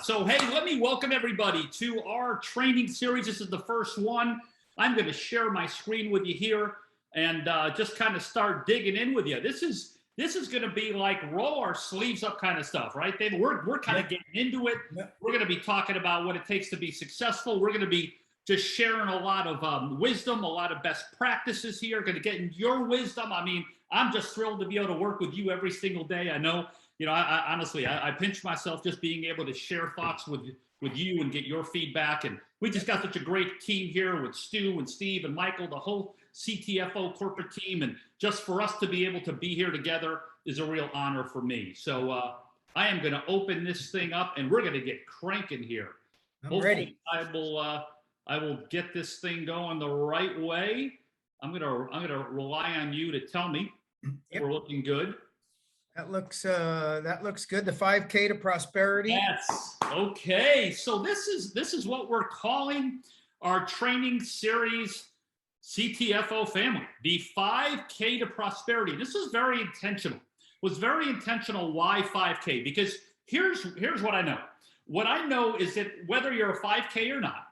So, hey, let me welcome everybody to our training series. This is the first one. I'm going to share my screen with you here and just kind of start digging in with you. This is going to be like roll our sleeves up kind of stuff, right, David? We're kind of getting into it. We're going to be talking about what it takes to be successful. We're going to be just sharing a lot of wisdom, a lot of best practices here. Going to get in your wisdom. I mean, I'm just thrilled to be able to work with you every single day. I know. You know, I honestly, I pinch myself just being able to share thoughts with you and get your feedback. And we just got such a great team here with Stu and Steve and Michael, the whole CTFO corporate team. And just for us to be able to be here together is a real honor for me. So I am going to open this thing up and we're going to get cranking here. I'm ready. I will get this thing going the right way. I'm gonna rely on you to tell me if we're looking good. That looks good. The 5K to prosperity. Yes. Okay. So this is what we're calling our training series, CTFO family, the 5K to prosperity. This is very intentional. Was very intentional. Why 5K? Because here's what I know. What I know is that whether you're a 5K or not,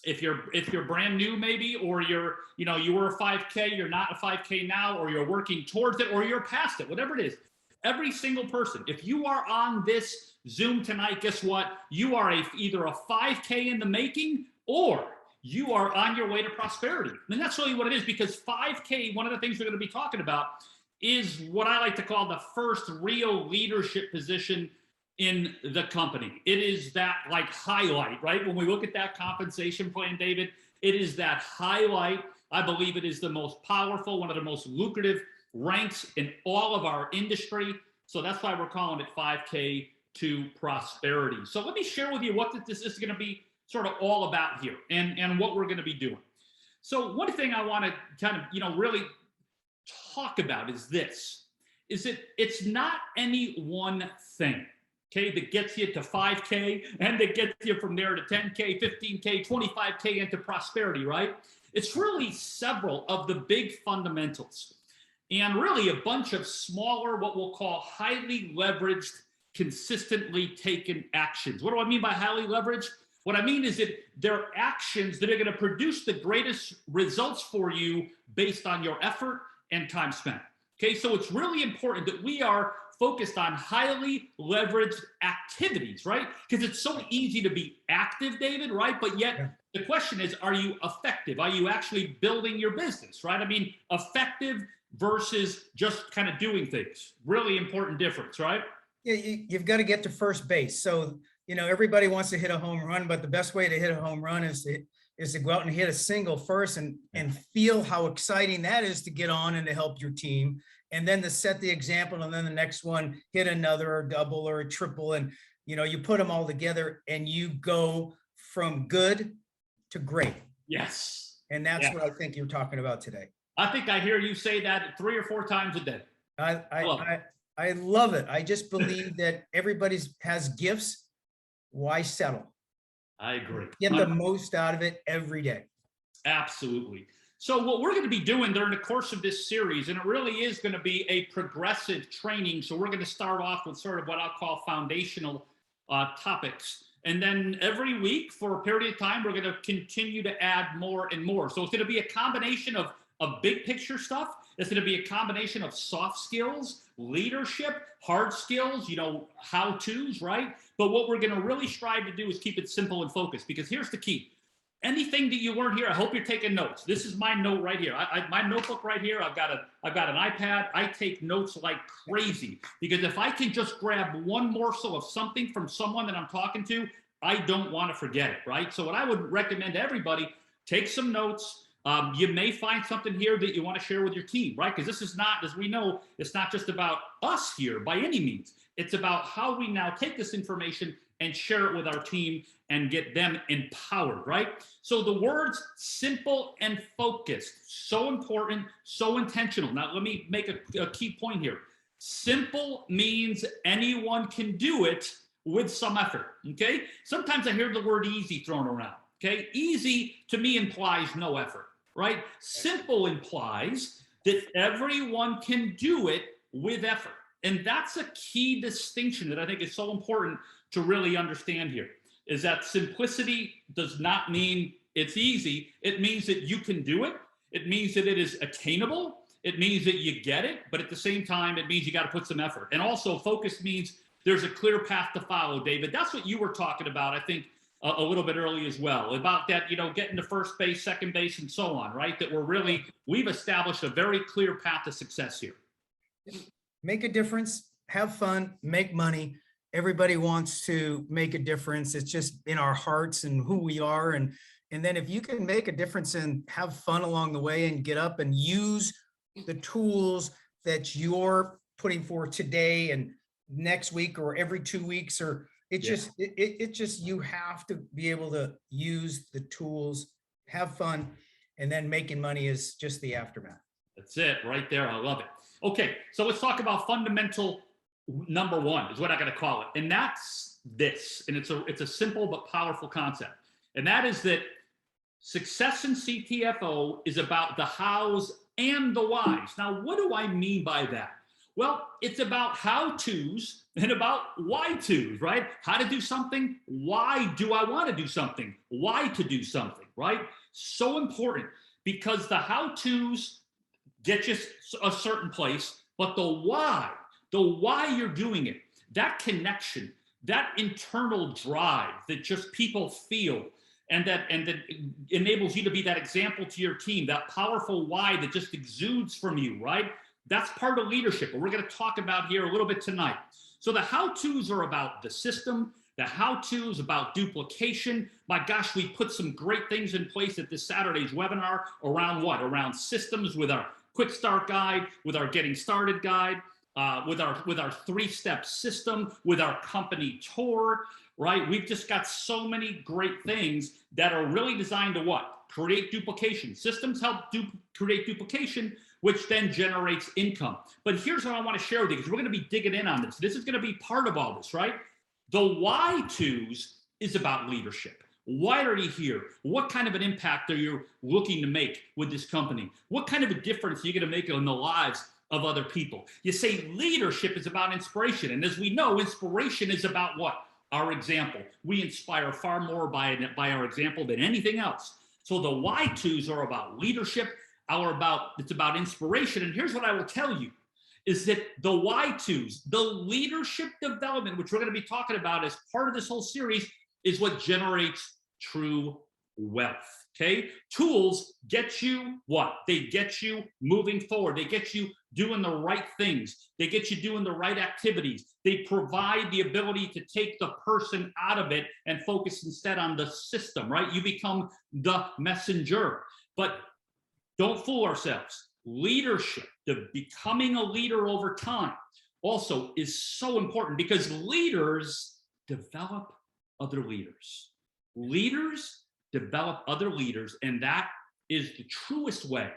if you're brand new maybe, or you were a 5K, you're not a 5K now, or you're working towards it, or you're past it, whatever it is. Every single person, if you are on this Zoom tonight, guess what? You are either a 5K in the making, or you are on your way to prosperity. And that's really what it is, because 5K, one of the things we're going to be talking about is what I like to call the first real leadership position in the company. It is that like highlight, right? When we look at that compensation plan, David, it is that highlight. I believe it is the most powerful, one of the most lucrative ranks in all of our industry. So that's why we're calling it 5K to prosperity. So let me share with you what this is going to be sort of all about here and what we're going to be doing. So one thing I want to kind of, really talk about is this, is that it's not any one thing, okay, that gets you to 5K and that gets you from there to 10K, 15K, 25K into prosperity, right? It's really several of the big fundamentals and really a bunch of smaller, what we'll call highly leveraged, consistently taken actions. What do I mean by highly leveraged? What I mean is that they're actions that are going to produce the greatest results for you based on your effort and time spent. Okay, so it's really important that we are focused on highly leveraged activities, right? Because it's so easy to be active, David, right? But yet the question is, are you effective? Are you actually building your business, right? I mean, effective versus just kind of doing things. Really important difference, right? Yeah, you've got to get to first base. So, everybody wants to hit a home run, but the best way to hit a home run is to go out and hit a single first and feel how exciting that is to get on and to help your team. And then to set the example, and then the next one, hit another or double or a triple. And, you put them all together and you go from good to great. Yes. And that's what I think you're talking about today. I think I hear you say that 3 or 4 times a day. I love it. I just believe that everybody has gifts. Why settle? I agree. Get the most out of it every day. Absolutely. So what we're going to be doing during the course of this series, and it really is going to be a progressive training. So we're going to start off with sort of what I'll call foundational topics. And then every week for a period of time, we're going to continue to add more and more. So it's going to be a combination of big picture stuff. It's going to be a combination of soft skills, leadership, hard skills, how-tos, right? But what we're going to really strive to do is keep it simple and focused, because here's the key. Anything that you learn here, I hope you're taking notes. This is my note right here. My notebook right here. I've got an iPad. I take notes like crazy, because if I can just grab one morsel of something from someone that I'm talking to, I don't want to forget it, right? So what I would recommend to everybody, take some notes. You may find something here that you want to share with your team, right? Because this is not, as we know, it's not just about us here by any means. It's about how we now take this information and share it with our team and get them empowered, right? So the words simple and focused, so important, so intentional. Now, let me make a key point here. Simple means anyone can do it with some effort, okay? Sometimes I hear the word easy thrown around, okay? Easy to me implies no effort, right? Simple implies that everyone can do it with effort. And that's a key distinction that I think is so important to really understand here is that simplicity does not mean it's easy. It means that you can do it. It means that it is attainable. It means that you get it, but at the same time, it means you got to put some effort. And also focus means there's a clear path to follow, David. That's what you were talking about, I think, a little bit early as well, about that, getting to first base, second base, and so on, right? That we've established a very clear path to success here. Make a difference, have fun, make money. Everybody wants to make a difference. It's just in our hearts and who we are. And then if you can make a difference and have fun along the way and get up and use the tools that you're putting for today and next week or every 2 weeks, or it just you have to be able to use the tools, have fun, and then making money is just the aftermath. That's it right there. I love it. Okay, so let's talk about fundamental number one is what I got to call it. And that's this. And it's a simple but powerful concept. And that is that success in CTFO is about the hows and the whys. Now, what do I mean by that? Well, it's about how-tos and about why-tos, right? How to do something. Why do I want to do something? Why to do something, right? So important, because the how-tos get you a certain place, but the why you're doing it, that connection, that internal drive that just people feel, and that enables you to be that example to your team, that powerful why that just exudes from you, right? That's part of leadership, and we're going to talk about here a little bit tonight. So the how-tos are about the system. The how-tos about duplication. My gosh, we put some great things in place at this Saturday's webinar around what? Around systems, with our quick start guide, with our getting started guide, with our 3-step system, with our company tour, right? We've just got so many great things that are really designed to what? Create duplication. Systems help create duplication, which then generates income. But here's what I want to share with you, because we're going to be digging in on this. This is going to be part of all this, right? The why-tos is about leadership. Why are you here? What kind of an impact are you looking to make with this company? What kind of a difference are you going to make in the lives of other people? You say leadership is about inspiration. And as we know, inspiration is about what? Our example. We inspire far more by our example than anything else. So the why-tos are about leadership. It's about inspiration. And here's what I will tell you, is that the why-tos, the leadership development, which we're going to be talking about as part of this whole series, is what generates true wealth. Okay? Tools get you what? They get you moving forward. They get you doing the right things. They get you doing the right activities. They provide the ability to take the person out of it and focus instead on the system, right? You become the messenger. But don't fool ourselves. Leadership, becoming a leader over time, also is so important, because leaders develop other leaders. Leaders develop other leaders, and that is the truest way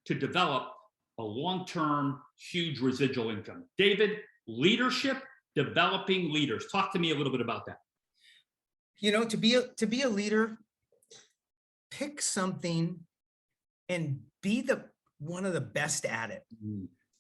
to develop a long-term, huge residual income. David, leadership, developing leaders. Talk to me a little bit about that. To be a leader, pick something and be one of the best at it.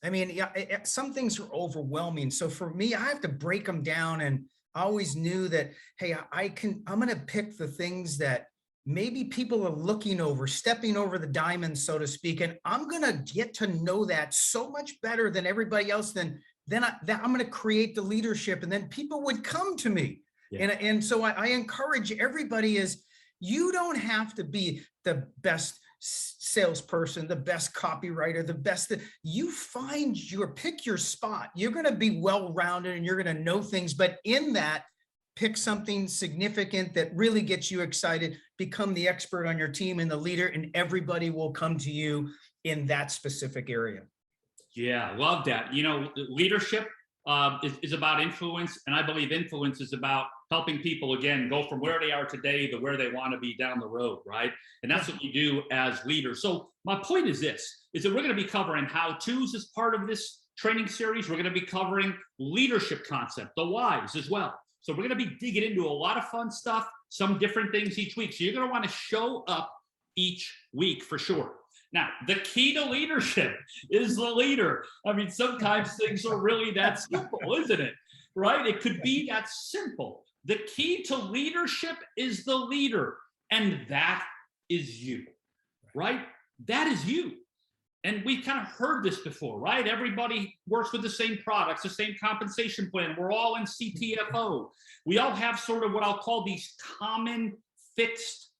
I mean, some things are overwhelming. So for me, I have to break them down, and I always knew that, hey, I'm going to pick the things that maybe people are looking over, stepping over the diamond, so to speak. And I'm going to get to know that so much better than everybody else. Then I'm going to create the leadership, and then people would come to me. Yeah. And so I encourage everybody, is you don't have to be the best salesperson, the best copywriter, the best. You pick your spot. You're going to be well-rounded and you're going to know things, but in that, pick something significant that really gets you excited, become the expert on your team and the leader, and everybody will come to you in that specific area. Yeah, love that. Leadership is about influence, and I believe influence is about helping people, again, go from where they are today to where they want to be down the road, right? And that's what you do as leaders. So my point is this, is that we're going to be covering how-tos as part of this training series. We're going to be covering leadership concept, the whys as well. So we're going to be digging into a lot of fun stuff, some different things each week. So you're going to want to show up each week for sure. Now, the key to leadership is the leader. I mean, sometimes things are really that simple, isn't it? Right? It could be that simple. The key to leadership is the leader, and that is you, right? That is you. And we've kind of heard this before, right? Everybody works with the same products, the same compensation plan. We're all in CTFO. We all have sort of what I'll call these common fixed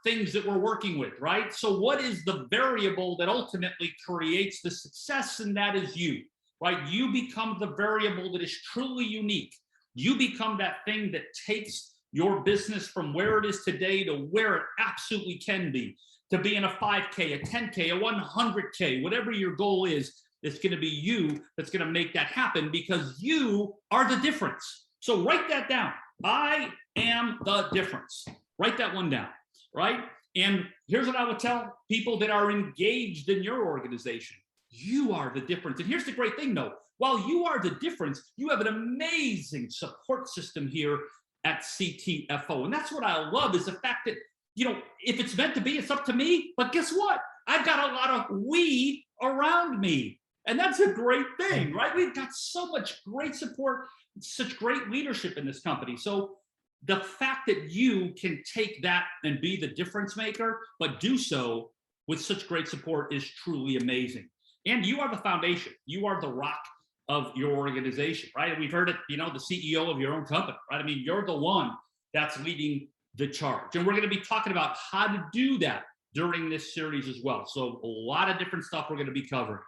things that we're working with, right? So what is the variable that ultimately creates the success? And that is you, right? You become the variable that is truly unique. You become that thing that takes your business from where it is today to where it absolutely can be. To be in a 5K, a 10K, a 100K, whatever your goal is, it's going to be you that's going to make that happen, because you are the difference. So write that down. I am the difference. Write that one down, right? And here's what I would tell people that are engaged in your organization. You are the difference. And here's the great thing, though. While you are the difference, you have an amazing support system here at CTFO. And that's what I love, is the fact that, you know, if it's meant to be, it's up to me. But guess what? I've got a lot of we around me. And that's a great thing, right? We've got so much great support, such great leadership in this company. So the fact that you can take that and be the difference maker, but do so with such great support, is truly amazing. And you are the foundation. You are the rock of your organization, right? And we've heard it, you know, the CEO of your own company, right? I mean, you're the one that's leading the charge. And we're going to be talking about how to do that during this series as well. So a lot of different stuff we're going to be covering.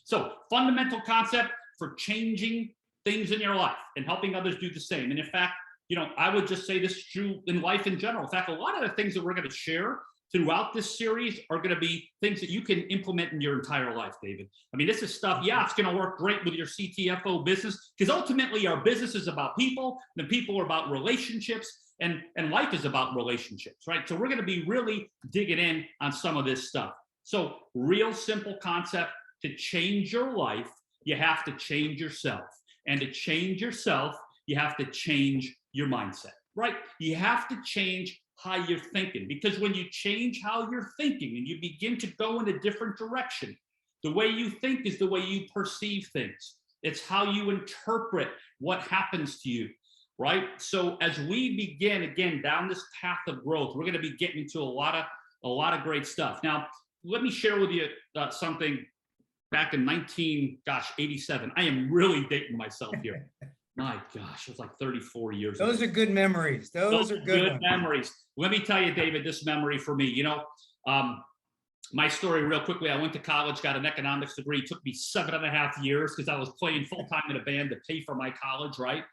So fundamental concept for changing things in your life and helping others do the same. And in fact, you know, I would just say this is true in life in general. In fact, a lot of the things that we're going to share throughout this series are going to be things that you can implement in your entire life, David. I mean, this is stuff, yeah, it's going to work great with your CTFO business, because ultimately our business is about people, and people are about relationships, and life is about relationships, right? So we're going to be really digging in on some of this stuff. So real simple concept: to change your life, you have to change yourself. And to change yourself, you have to change your mindset, right? You have to change how you're thinking, because when you change how you're thinking and you begin to go in a different direction, the way you think is the way you perceive things. It's how you interpret what happens to you, right? So as we begin again down this path of growth, we're going to be getting into a lot of great stuff. Now, let me share with you something back in 87. I am really dating myself here. My gosh, it was like 34 years ago. Those are good memories. Those are good memories. Let me tell you, David, this memory for me, you know, my story real quickly. I went to college, got an economics degree. It took me 7.5 years because I was playing full-time in a band to pay for my college, right?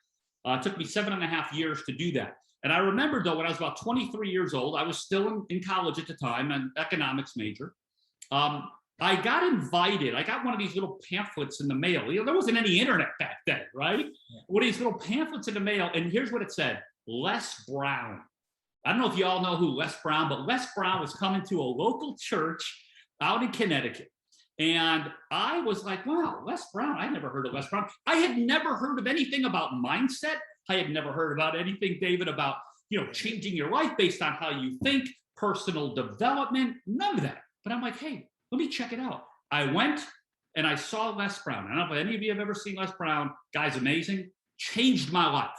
It took me 7.5 years to do that. And I remember, though, when I was about 23 years old, I was still in college at the time, an economics major. I got invited. I got one of these little pamphlets in the mail. You know, there wasn't any internet back then, right? Yeah. One of these little pamphlets in the mail, and here's what it said: Les Brown. I don't know if you all know who Les Brown, but Les Brown was coming to a local church out in Connecticut. And I was like, wow, Les Brown. I never heard of Les Brown. I had never heard of anything about mindset. I had never heard about anything, David, about, you know, changing your life based on how you think, personal development, none of that. But I'm like, hey, let me check it out. I went and I saw Les Brown. I don't know if any of you have ever seen Les Brown. Guy's amazing. Changed my life.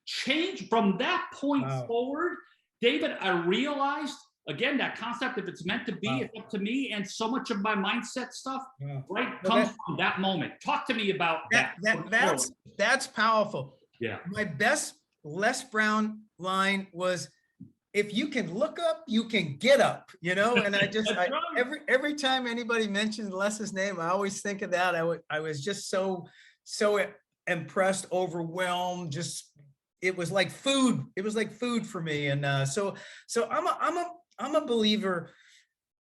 Changed from that point forward. David, I realized, again, that concept, if it's meant to be, it's up to me. And so much of my mindset stuff, right, comes from that moment. Talk to me about that. That's powerful. Yeah. My best Les Brown line was, if you can look up, you can get up, you know? And I just, every time anybody mentions Les's name, I always think of that. I was just so impressed, overwhelmed, just, it was like food. It was like food for me. And so I'm a believer.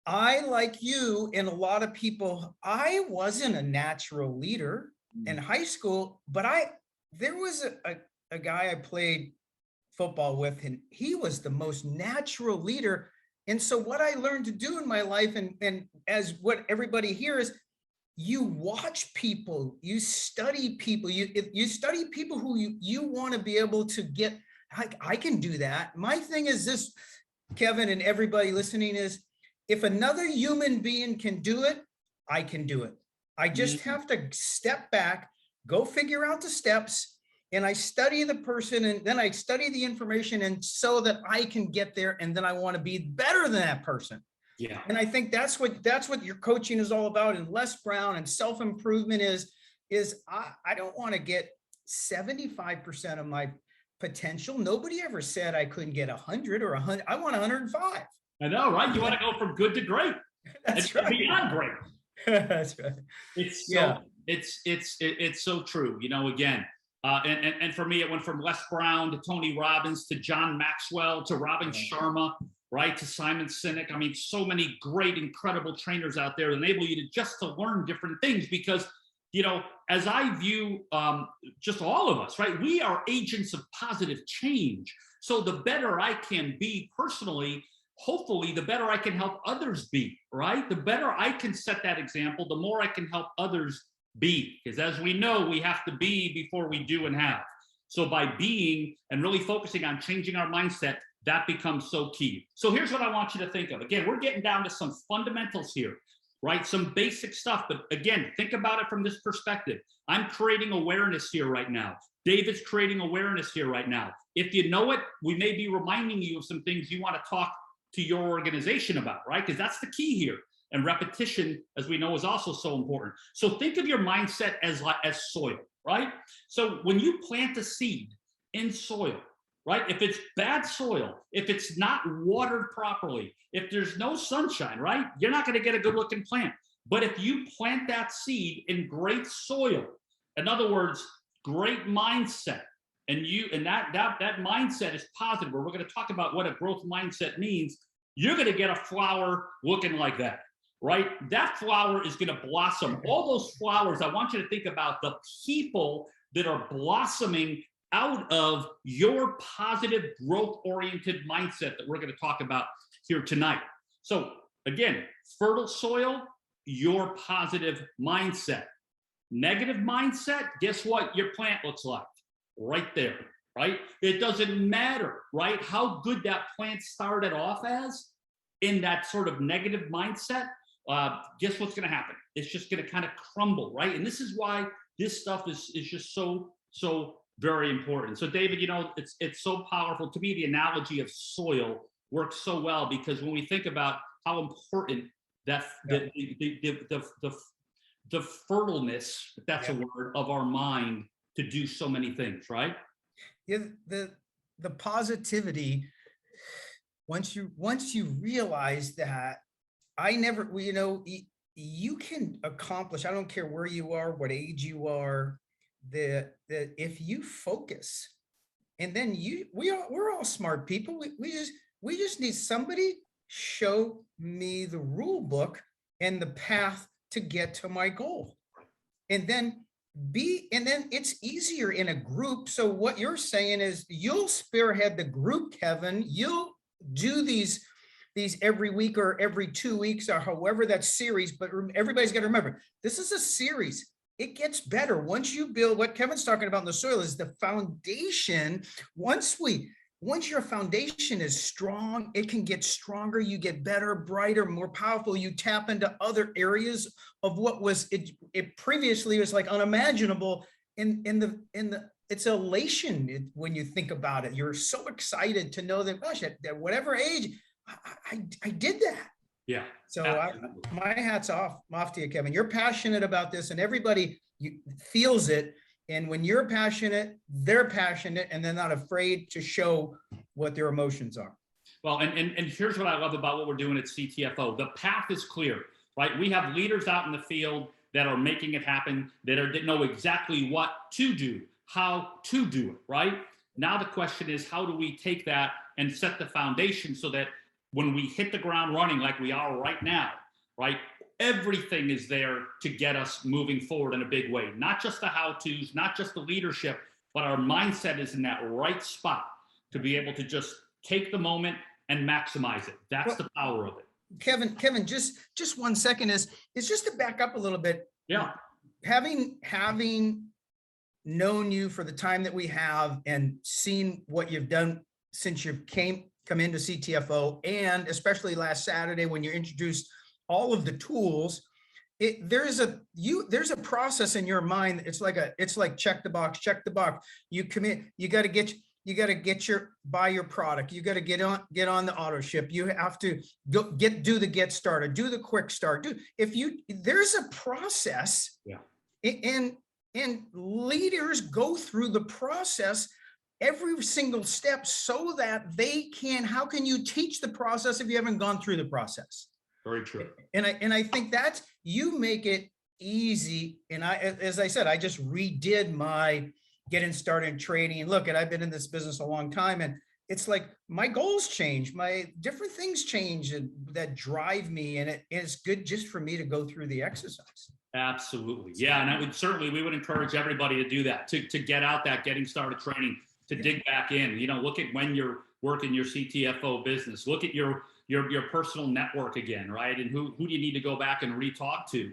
I, like you and a lot of people, I wasn't a natural leader in high school, but there was a guy I played football with, and he was the most natural leader. And so what I learned to do in my life, and as what everybody here is, you watch people, you study people, you study people who you want to be able to get. I can do that. My thing is this, Kevin, and everybody listening, is if another human being can do it, I can do it. I just have to step back, go figure out the steps, and I study the person, and then I study the information, and so that I can get there, and then I want to be better than that person. Yeah. And I think that's what your coaching is all about. And Les Brown and self-improvement is I don't want to get 75% of my potential. Nobody ever said I couldn't get 100 or 100. I want 105. I know, right? You want to go from good to great. That's and right. beyond great. That's right. It's so Yeah. it's so true. Again, and for me, it went from Les Brown to Tony Robbins to John Maxwell to Robin Sharma, right, to Simon Sinek. I mean, so many great, incredible trainers out there that enable you to learn different things because, as I view just all of us, right, we are agents of positive change. So the better I can be personally, hopefully the better I can help others be, right? The better I can set that example, the more I can help others be. Because as we know, we have to be before we do and have. So by being and really focusing on changing our mindset, that becomes so key. So here's what I want you to think of. Again, we're getting down to some fundamentals here, right? Some basic stuff. But again, think about it from this perspective. I'm creating awareness here right now. David's creating awareness here right now. If you know it, we may be reminding you of some things you want to talk to your organization about, right? Because that's the key here. And repetition, as we know, is also so important. So think of your mindset as soil, right? So when you plant a seed in soil, right? If it's bad soil, if it's not watered properly, if there's no sunshine, right? You're not going to get a good looking plant. But if you plant that seed in great soil, in other words, great mindset, and that mindset is positive, where we're going to talk about what a growth mindset means, you're going to get a flower looking like that, right? That flower is going to blossom. All those flowers, I want you to think about the people that are blossoming out of your positive growth-oriented mindset that we're going to talk about here tonight. So again, fertile soil, your positive mindset. Negative mindset, guess what your plant looks like? Right there, right? It doesn't matter, right, how good that plant started off as in that sort of negative mindset. Guess what's going to happen? It's just going to kind of crumble, right? And this is why this stuff is just so very important. So David, it's so powerful. To me, the analogy of soil works so well because when we think about how important that the fertileness, if that's a word, of our mind to do so many things, right? Yeah, the positivity, once you realize that you can accomplish, I don't care where you are, what age you are, that if you focus, and then we're all smart people. We just need somebody show me the rule book and the path to get to my goal. And then it's easier in a group. So what you're saying is you'll spearhead the group, Kevin. You'll do these every week or every 2 weeks or however that series, but everybody's got to remember, this is a series. It gets better. Once you build, what Kevin's talking about in the soil is the foundation. Once your foundation is strong, it can get stronger. You get better, brighter, more powerful. You tap into other areas of what was it previously was like unimaginable. It's elation when you think about it. You're so excited to know that, gosh, at whatever age, I did that. Yeah. So my hat's off to you, Kevin. You're passionate about this, and everybody feels it. And when you're passionate, they're passionate, and they're not afraid to show what their emotions are. Well, and here's what I love about what we're doing at CTFO. The path is clear, right? We have leaders out in the field that are making it happen, that know exactly what to do, how to do it, right? Now the question is, how do we take that and set the foundation so that when we hit the ground running like we are right now, right, everything is there to get us moving forward in a big way. Not just the how-tos, not just the leadership, but our mindset is in that right spot to be able to just take the moment and maximize it. That's the power of it. Kevin, just 1 second is just to back up a little bit. Yeah. Having known you for the time that we have and seen what you've done since you've come into CTFO, and especially last Saturday when you introduced all of the tools, there's a process in your mind. It's like check the box, check the box. You commit, you got to buy your product. You got to get on the auto ship. You have to do the get started, do the quick start. There's a process. Yeah. And leaders go through the process every single step so that how can you teach the process if you haven't gone through the process? Very true. And I think that you make it easy. And as I said, I just redid my getting started in trading. Look, I've been in this business a long time, and it's like my goals change, my different things change that drive me. And it's good just for me to go through the exercise. Absolutely. Yeah. And we would encourage everybody to do that, to get out that getting started training, to dig back in, look at when you're working your CTFO business, look at your personal network again, right? And who do you need to go back and re-talk to?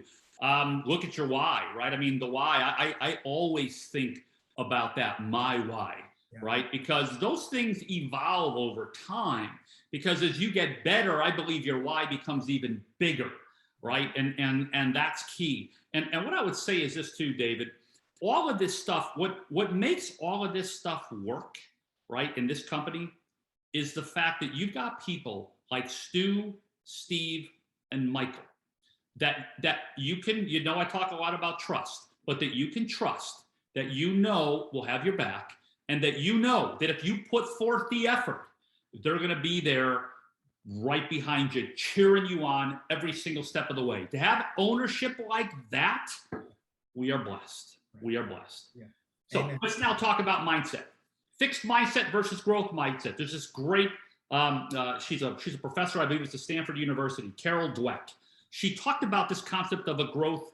Look at your why, right? I mean, the why, I always think about that, my why, right? Because those things evolve over time, because as you get better, I believe your why becomes even bigger, right? And that's key. And what I would say is this too, David, all of this stuff, what makes all of this stuff work, right, in this company is the fact that you've got people like Stu, Steve, and Michael that you can, I talk a lot about trust, but that you can trust, that will have your back, and that that if you put forth the effort, they're going to be there right behind you, cheering you on every single step of the way. To have ownership like that, we are blessed. We are blessed. Yeah. So let's now talk about mindset. Fixed mindset versus growth mindset. There's this great, she's a professor, I believe it's at Stanford University, Carol Dweck. She talked about this concept of a growth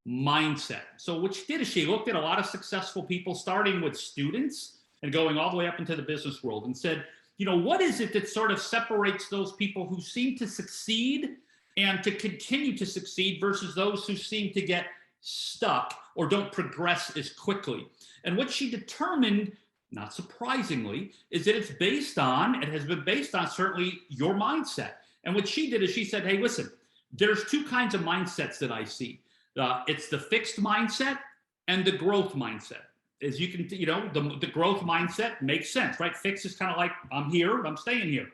mindset. So what she did is she looked at a lot of successful people, starting with students and going all the way up into the business world, and said, what is it that sort of separates those people who seem to succeed and to continue to succeed versus those who seem to get stuck or don't progress as quickly? And what she determined, not surprisingly, is that it has been based on certainly your mindset. And what she did is she said, hey, listen, there's two kinds of mindsets that I see. It's the fixed mindset and the growth mindset. As you can, the growth mindset makes sense, right? Fixed is kind of like, I'm here, I'm staying here.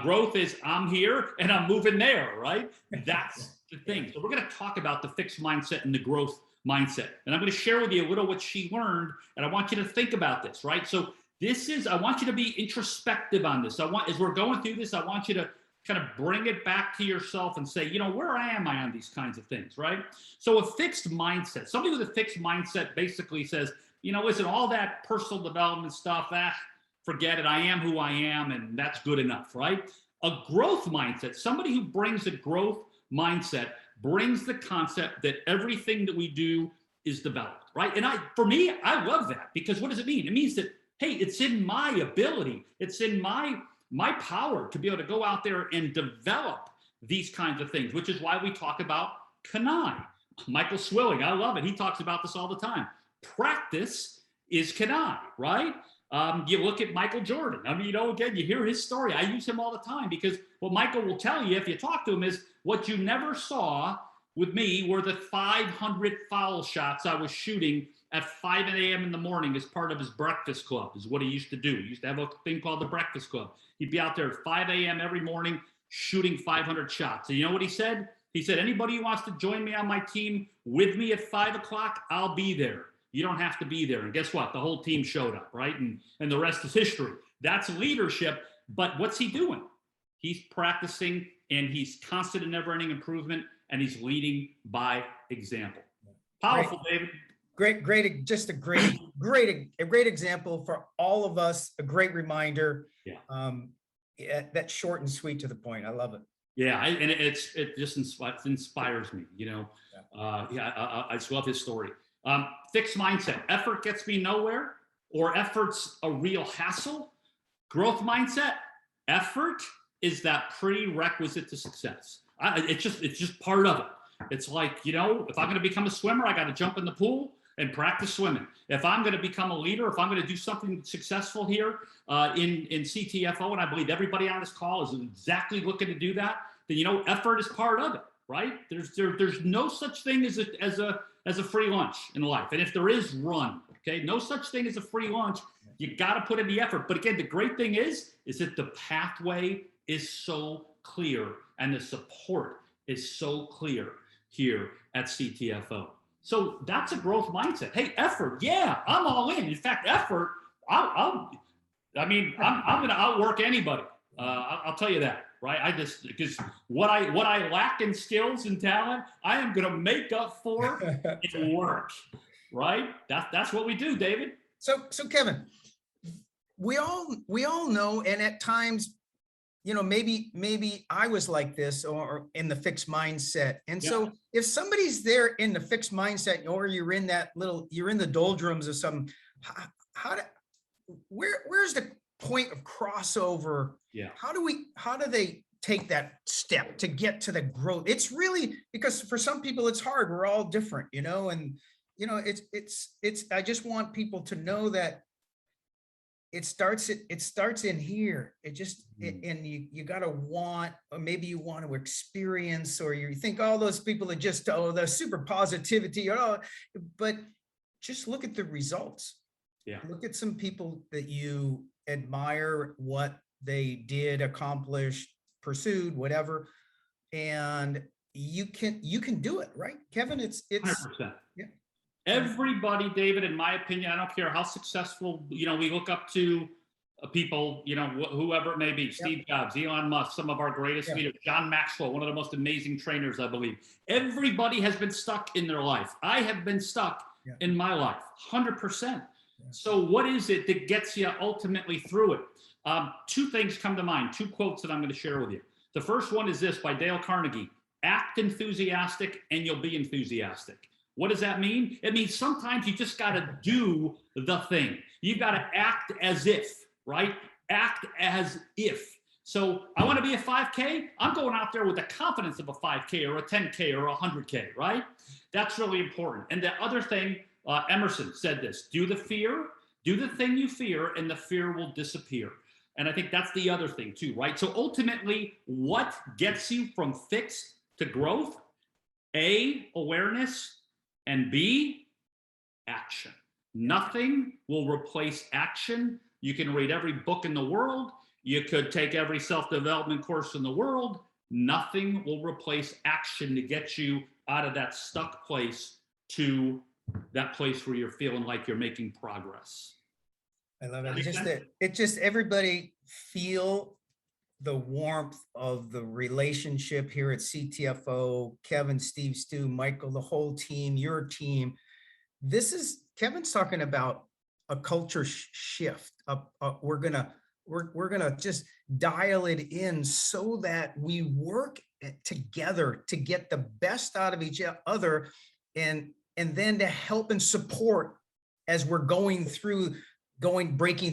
Growth is, I'm here and I'm moving there, right? That's the thing. So we're going to talk about the fixed mindset and the growth mindset. And I'm going to share with you a little what she learned. And I want you to think about this, right? So I want you to be introspective on this. As we're going through this, I want you to kind of bring it back to yourself and say, where am I on these kinds of things, right? So a fixed mindset, somebody with a fixed mindset basically says, listen, all that personal development stuff, forget it. I am who I am, and that's good enough, right? A growth mindset, somebody who brings a growth mindset, brings the concept that everything that we do is developed, right? And for me, I love that, because what does it mean? It means that, hey, it's in my ability, it's in my power to be able to go out there and develop these kinds of things, which is why we talk about Kanai. Michael Swilling, I love it. He talks about this all the time. Practice is Kanai, right? You look at Michael Jordan. I mean, again, you hear his story. I use him all the time, because what Michael will tell you if you talk to him is, what you never saw with me were the 500 foul shots I was shooting at 5 a.m. in the morning as part of his breakfast club, is what he used to do. He used to have a thing called the breakfast club. He'd be out there at 5 a.m. every morning shooting 500 shots. And you know what he said? He said, anybody who wants to join me on my team with me at 5 o'clock, I'll be there. You don't have to be there. And guess what? The whole team showed up, right? And the rest is history. That's leadership. But what's he doing? He's practicing, and he's constant and never-ending improvement, and he's leading by example. Powerful, David. Great, just a great example for all of us. A great reminder. Yeah. That's short and sweet to the point. I love it. Yeah, and it just inspires me. I just love his story. Fixed mindset. Effort gets me nowhere, or effort's a real hassle. Growth mindset. Effort is that prerequisite to success. It's just part of it. It's like, if I'm going to become a swimmer, I got to jump in the pool and practice swimming. If I'm going to become a leader, if I'm going to do something successful here in CTFO, and I believe everybody on this call is exactly looking to do that, then effort is part of it. right? There's no such thing as a free lunch in life. And if there is, run. Okay, no such thing as a free lunch. You got to put in the effort. But again, the great thing is that the pathway is so clear and the support is so clear here at CTFO. So that's a growth mindset. Hey, effort. Yeah, I'm all in. In fact, effort, I'm going to outwork anybody. I'll tell you that, right? Because what I lack in skills and talent, I am going to make up for in work, right? That's what we do, David. So Kevin, we all know, and at times, maybe I was like this or in the fixed mindset. And so if somebody's there in the fixed mindset, or you're in the doldrums of some, where's the point of crossover? Yeah. How do they take that step to get to the growth? It's really, because for some people it's hard. We're all different, and I just want people to know that it starts in here. And you got to want, or maybe you want to experience, or you think all those people are just, the super positivity, but just look at the results. Yeah. Look at some people that you admire, what they did, accomplished, pursued, whatever. And you can do it, right, Kevin? It's 100%. Yeah. Everybody, David, in my opinion, I don't care how successful, we look up to people, whoever it may be, Steve Jobs, Elon Musk, some of our greatest leaders, John Maxwell, one of the most amazing trainers, I believe. Everybody has been stuck in their life. I have been stuck in my life, 100%. So what is it that gets you ultimately through it? Two things come to mind, two quotes that I'm going to share with you. The first one is this by Dale Carnegie: act enthusiastic and you'll be enthusiastic. What does that mean? It means sometimes you just got to do the thing. You got to act as if, right? Act as if. So I want to be a 5K. I'm going out there with the confidence of a 5K or a 10K or a 100K, right? That's really important. And the other thing, Emerson said this: do the thing you fear, and the fear will disappear. And I think that's the other thing too, right? So ultimately, what gets you from fixed to growth? A, awareness, and B, action. Nothing will replace action. You can read every book in the world. You could take every self-development course in the world. Nothing will replace action to get you out of that stuck place to that place where you're feeling like you're making progress. I love it. It just everybody feel the warmth of the relationship here at CTFO, Kevin, Steve, Stu, Michael, the whole team, your team. Kevin's talking about a culture shift. We're gonna just dial it in so that we work together to get the best out of each other, and then to help and support as we're breaking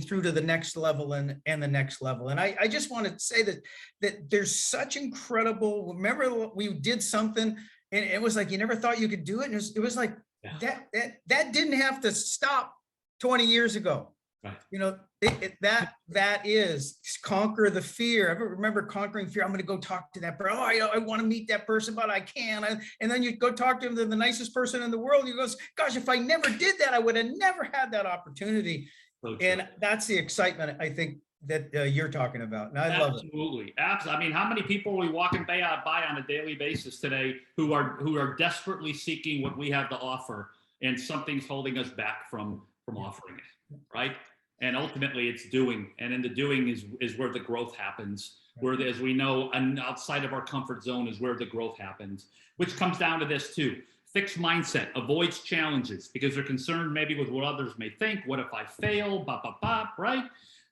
through to the next level and the next level. And I just want to say that there's such incredible, remember we did something and it was like, you never thought you could do it. And it was like, that didn't have to stop 20 years ago. Right. That is conquer the fear. I remember conquering fear. I'm going to go talk to that person. I want to meet that person, but I can't. And then you go talk to him, the nicest person in the world. He goes, gosh, if I never did that, I would have never had that opportunity. So and that's the excitement, I think, that you're talking about. And I love it. Absolutely. I mean, how many people are we walking by on a daily basis today who are desperately seeking what we have to offer, and something's holding us back from offering it, right? And ultimately it's doing, and in the doing is where the growth happens, where, as we know, and outside of our comfort zone is where the growth happens, which comes down to this too. Fixed mindset avoids challenges because they're concerned maybe with what others may think. What if I fail? Right?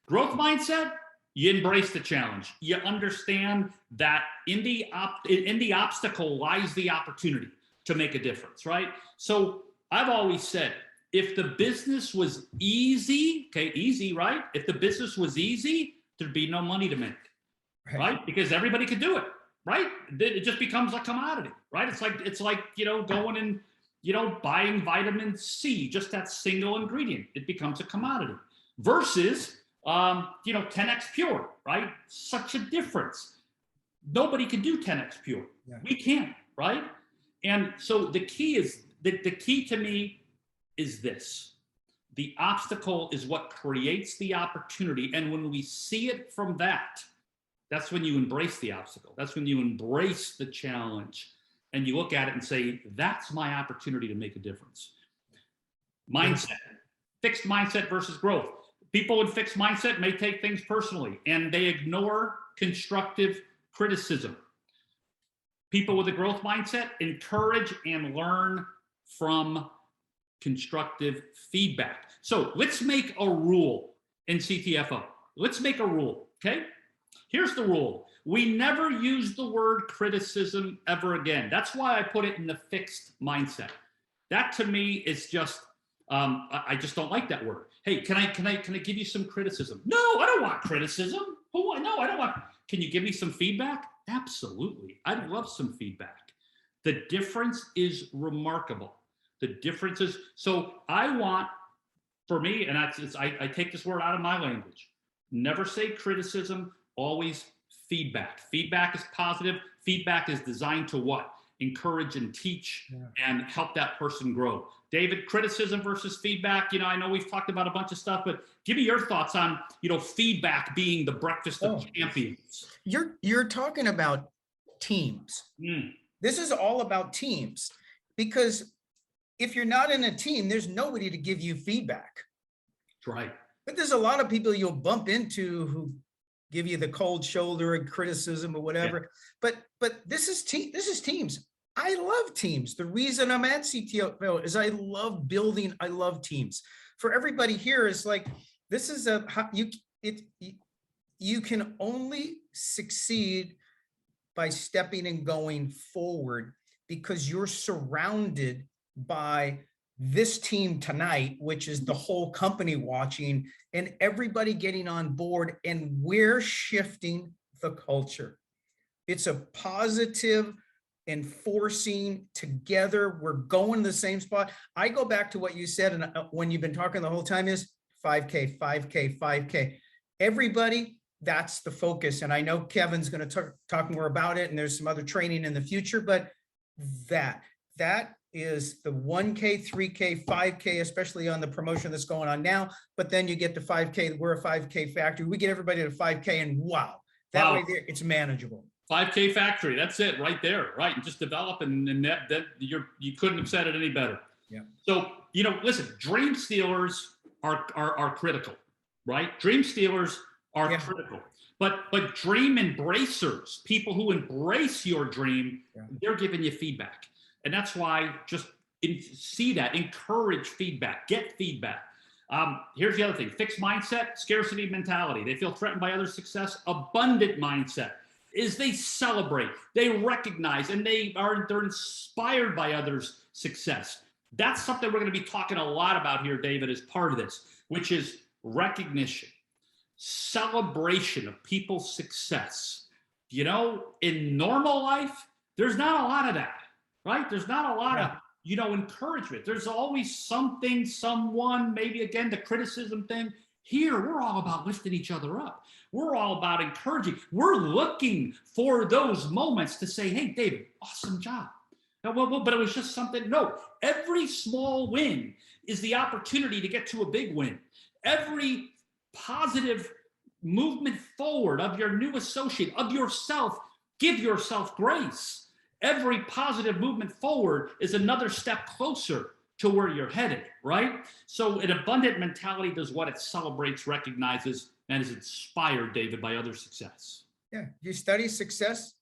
Growth mindset, you embrace the challenge. You understand that in the obstacle lies the opportunity to make a difference, right? So I've always said, if the business was easy, easy, right? If the business was easy, there'd be no money to make, right? Because everybody could do it, right? It just becomes a commodity, right? It's like going and buying vitamin C, just that single ingredient. It becomes a commodity. Versus 10x Pure, right? Such a difference. Nobody can do 10x Pure. Yeah. We can't. right? And so the key is the key to me is this. The obstacle is what creates the opportunity. And when we see it from that, that's when you embrace the obstacle. That's when you embrace the challenge and you look at it and say, that's my opportunity to make a difference. Mindset, fixed mindset versus growth. People with fixed mindset may take things personally and they ignore constructive criticism. People with a growth mindset encourage and learn from constructive feedback. So let's make a rule in CTFO. Let's make a rule, okay? Here's the rule. We never use the word criticism ever again. That's why I put it in the fixed mindset. That to me is just, I just don't like that word. Hey, can I give you some criticism? No, I don't want criticism. No, I don't want. Can you give me some feedback? Absolutely. I'd love some feedback. The difference is remarkable. The difference is, so I want, for me, and I take this word out of my language. Never say criticism, always feedback. Feedback is positive. Feedback is designed to what? Encourage and teach and help that person grow. David, criticism versus feedback. I know we've talked about a bunch of stuff, but give me your thoughts on, feedback being the breakfast of champions. You're talking about teams. This is all about teams, because if you're not in a team, there's nobody to give you feedback. That's right. But there's a lot of people you'll bump into who give you the cold shoulder and criticism or whatever. Yeah. But this is teams. I love teams. The reason I'm at CTFO is I love building. I love teams. For everybody here, is like, this is you can only succeed by stepping and going forward, because you're surrounded by this team tonight, which is the whole company watching and everybody getting on board, and we're shifting the culture. It's a positive enforcing together. We're going to the same spot. I go back to what you said, and when you've been talking the whole time, is 5K, 5K, 5K. Everybody, that's the focus. And I know Kevin's going to talk more about it, and there's some other training in the future, but that is the 1K, 3K, 5K, especially on the promotion that's going on now. But then you get to 5K. We're a 5K factory. We get everybody to 5K, and wow, that way there, it's manageable. 5K factory. That's it right there. Right. And just develop, and that you couldn't have said it any better. Yeah. So, listen, dream stealers are critical, right? Dream stealers are critical, but dream embracers, people who embrace your dream, they're giving you feedback. And that's why just see that, encourage feedback, get feedback. Here's the other thing: fixed mindset, scarcity mentality. They feel threatened by others' success. Abundant mindset is they celebrate, they recognize, and they're inspired by others' success. That's something we're going to be talking a lot about here, David, as part of this, which is recognition, celebration of people's success. In normal life, there's not a lot of that, right? There's not a lot of, encouragement. There's always something, someone, maybe again, the criticism thing. Here, we're all about lifting each other up. We're all about encouraging. We're looking for those moments to say, hey, David, awesome job. But it was just something. No, every small win is the opportunity to get to a big win. Every positive movement forward of your new associate, of yourself, give yourself grace. Every positive movement forward is another step closer to where you're headed, right? So an abundant mentality does what? It celebrates, recognizes, and is inspired, David, by other success. Yeah, you study success,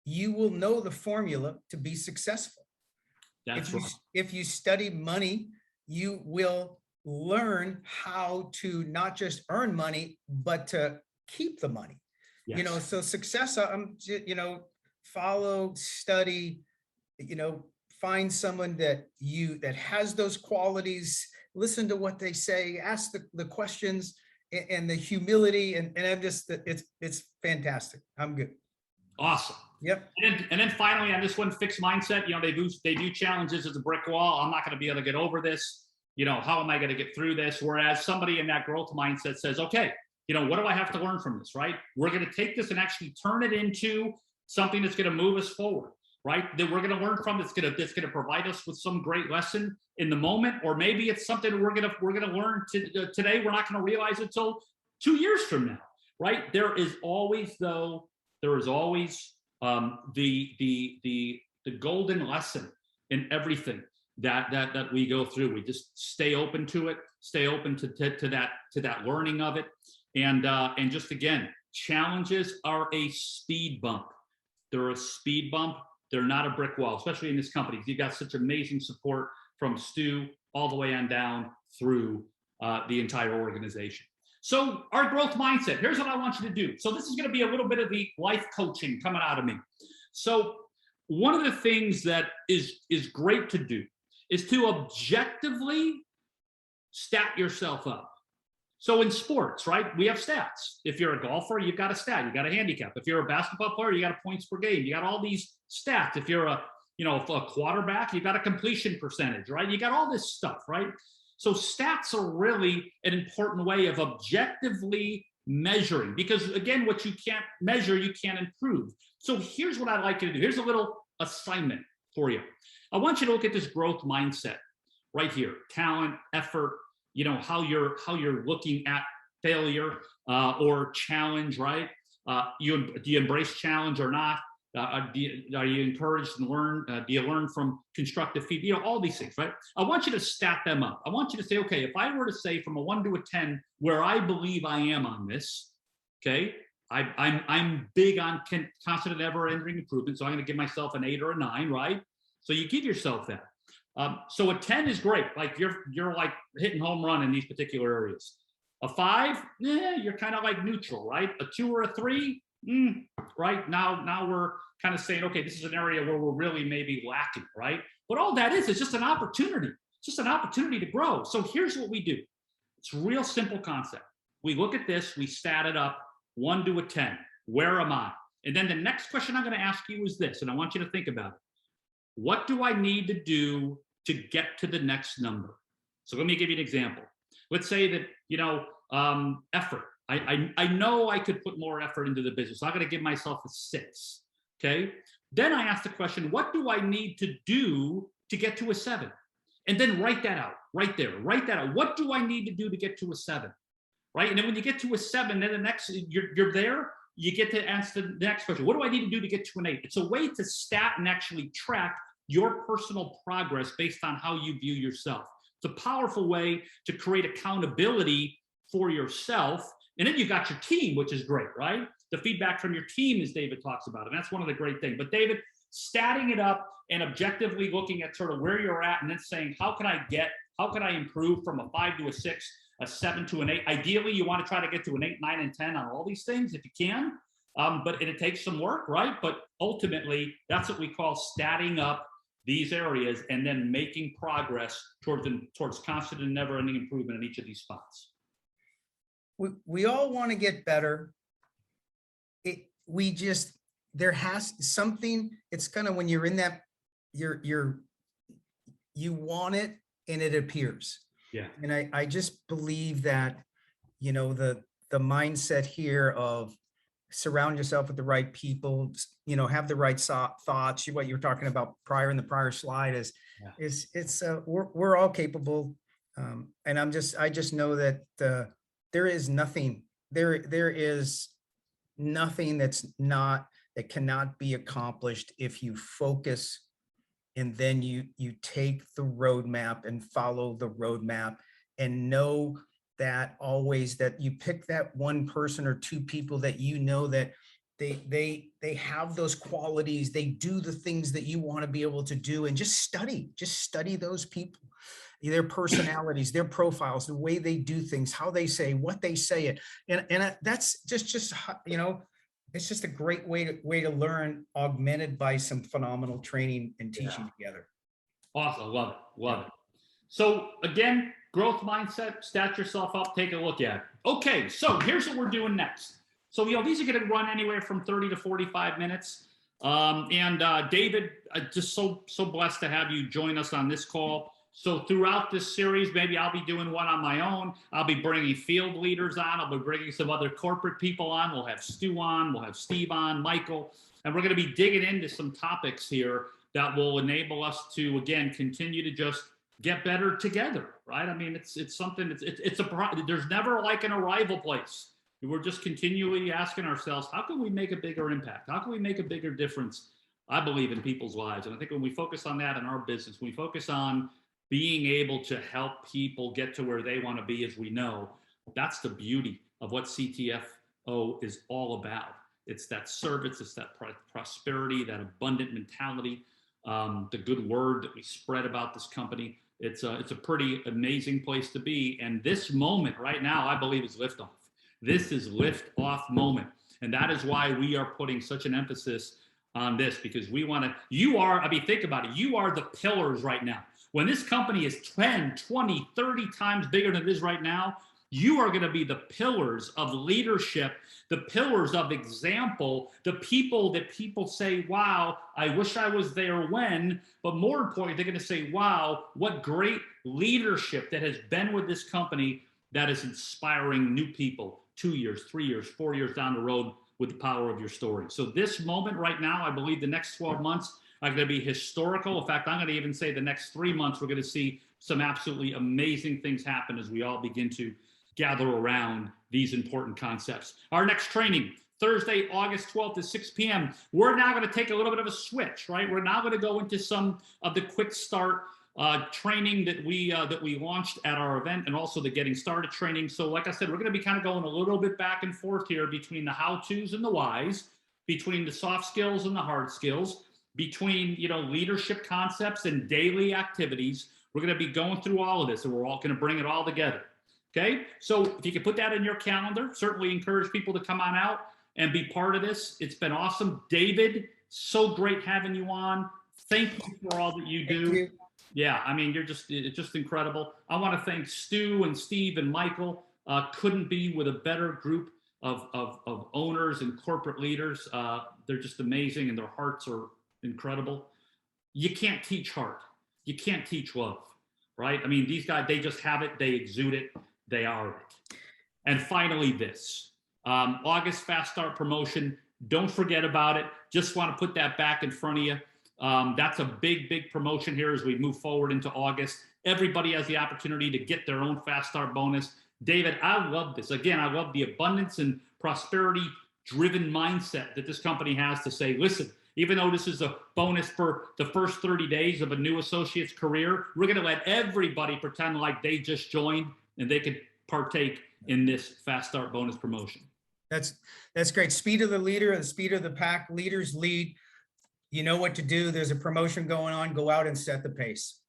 you will know the formula to be successful. If you study money, you will learn how to not just earn money, but to keep the money. Yes. So success, follow, study, find someone that has those qualities, listen to what they say, ask the questions, and the humility, and I'm just, it's fantastic. I'm good. Awesome. Yep. And then finally on this one, fixed mindset, they view challenges as a brick wall. I'm not going to be able to get over this. How am I going to get through this? Whereas somebody in that growth mindset says, okay, what do I have to learn from this, right? We're going to take this and actually turn it into something that's going to move us forward. right? That we're going to learn from. That's going to provide us with some great lesson in the moment, or maybe it's something we're going to learn today. We're not going to realize it till 2 years from now, right? There is always the golden lesson in everything that we go through. We just stay open to it, stay open to that learning of it, and just again, challenges are a speed bump. They're a speed bump. They're not a brick wall, especially in this company. You've got such amazing support from Stu all the way on down through the entire organization. So our growth mindset, here's what I want you to do. So this is going to be a little bit of the life coaching coming out of me. So one of the things that is great to do is to objectively stat yourself up. So in sports, right, we have stats. If you're a golfer, you've got a stat, you got a handicap. If you're a basketball player, you got a points per game. You got all these stats. If you're a quarterback, you got a completion percentage, right? You got all this stuff, right? So stats are really an important way of objectively measuring, because again, what you can't measure, you can't improve. So here's what I'd like you to do. Here's a little assignment for you. I want you to look at this growth mindset right here: talent, effort, how you're looking at failure or challenge, right? Do you embrace challenge or not? Are you encouraged to learn? Do you learn from constructive feedback? All these things, right? I want you to stat them up. I want you to say, okay, if I were to say from a 1 to a 10 where I believe I am on this, okay, I'm big on constant and ever-ending improvement, so I'm going to give myself an 8 or a 9, right? So you give yourself that. So a 10 is great. Like you're like hitting home run in these particular areas. A 5, you're kind of like neutral, right? A 2 or a 3, right? Now we're kind of saying, okay, this is an area where we're really maybe lacking, right? But all that is just an opportunity. It's just an opportunity to grow. So here's what we do. It's a real simple concept. We look at this, we stat it up, 1 to a 10. Where am I? And then the next question I'm going to ask you is this, and I want you to think about it. What do I need to do to get to the next number? So let me give you an example. Let's say that, effort. I know I could put more effort into the business. So I'm going to give myself a 6. Okay. Then I ask the question, what do I need to do to get to a 7? And then write that out right there. Write that out. What do I need to do to get to a 7? Right. And then when you get to a 7, then the next, you're there, you get to answer the next question. What do I need to do to get to an 8? It's a way to stat and actually track your personal progress based on how you view yourself. It's a powerful way to create accountability for yourself. And then you got your team, which is great, right? The feedback from your team, as David talks about, and that's one of the great things. But David, statting it up and objectively looking at sort of where you're at and then saying, how can I improve from a 5 to a 6, a 7 to an 8? Ideally, you want to try to get to an 8, 9, and 10 on all these things if you can. But it takes some work, right? But ultimately, that's what we call statting up these areas and then making progress towards constant and never-ending improvement in each of these spots. We all want to get better. There has something, it's kind of when you're in that, you want it and it appears. Yeah. And I just believe that, the mindset here of surround yourself with the right people, have the right thoughts. What you were talking about in the prior slide we're all capable. And I just know that there is nothing that cannot be accomplished if you focus and then you take the roadmap and follow the roadmap and know that always that you pick that one person or two people that that they have those qualities, they do the things that you want to be able to do, and just study those people, their personalities, their profiles, the way they do things, how they say what they say it. And that's just it's just a great way to learn, augmented by some phenomenal training and teaching together. Awesome. Love it. So again, growth mindset, stat yourself up, take a look at it. Okay, so here's what we're doing next. So, these are going to run anywhere from 30 to 45 minutes. David, just so blessed to have you join us on this call. So throughout this series, maybe I'll be doing one on my own. I'll be bringing field leaders on. I'll be bringing some other corporate people on. We'll have Stu on. We'll have Steve on, Michael. And we're going to be digging into some topics here that will enable us to, again, continue to just get better together, right? I mean, it's something, there's never like an arrival place. We're just continually asking ourselves, how can we make a bigger impact? How can we make a bigger difference? I believe in people's lives. And I think when we focus on that in our business, we focus on being able to help people get to where they want to be, as we know, that's the beauty of what CTFO is all about. It's that service, it's that prosperity, that abundant mentality, the good word that we spread about this company. It's a pretty amazing place to be. And this moment right now, I believe, is liftoff. This is liftoff moment. And that is why we are putting such an emphasis on this, because we want to, I mean, think about it. You are the pillars right now. When this company is 10, 20, 30 times bigger than it is right now, you are going to be the pillars of leadership, the pillars of example, the people that people say, wow, I wish I was there when, but more importantly, they're going to say, wow, what great leadership that has been with this company that is inspiring new people 2 years, 3 years, 4 years down the road with the power of your story. So this moment right now, I believe the next 12 months are going to be historical. In fact, I'm going to even say the next 3 months, we're going to see some absolutely amazing things happen as we all begin to gather around these important concepts. Our next training, Thursday, August 12th at 6 p.m. We're now going to take a little bit of a switch, right? We're now going to go into some of the quick start training that we launched at our event, and also the getting started training. So like I said, we're going to be kind of going a little bit back and forth here between the how-tos and the whys, between the soft skills and the hard skills, between, you know, leadership concepts and daily activities. We're going to be going through all of this, and we're all going to bring it all together. Okay, so if you can put that in your calendar, certainly encourage people to come on out and be part of this. It's been awesome. David, so great having you on. Thank you for all that you do. Thank you. Yeah, I mean, it's just incredible. I want to thank Stu and Steve and Michael. Couldn't be with a better group of owners and corporate leaders. They're just amazing, and their hearts are incredible. You can't teach heart. You can't teach love, right? I mean, these guys, they just have it. They exude it. They are it. And finally, this August Fast Start promotion. Don't forget about it. Just want to put that back in front of you. That's a big, big promotion here as we move forward into August. Everybody has the opportunity to get their own Fast Start bonus. David, I love this. Again, I love the abundance and prosperity driven mindset that this company has to say, listen, even though this is a bonus for the first 30 days of a new associate's career, we're going to let everybody pretend like they just joined and they could partake in this Fast Start bonus promotion. That's great. Speed of the leader and the speed of the pack. Leaders lead. You know what to do. There's a promotion going on. Go out and set the pace.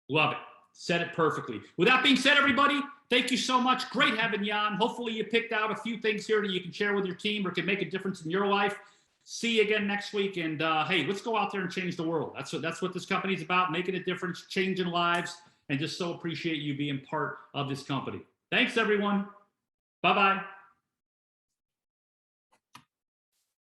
Love it. Said it perfectly. With that being said, everybody, thank you so much. Great having you on. Hopefully you picked out a few things here that you can share with your team or can make a difference in your life. See you again next week. And hey, let's go out there and change the world. That's what this company's about, making a difference, changing lives, and just so appreciate you being part of this company. Thanks, everyone. Bye-bye.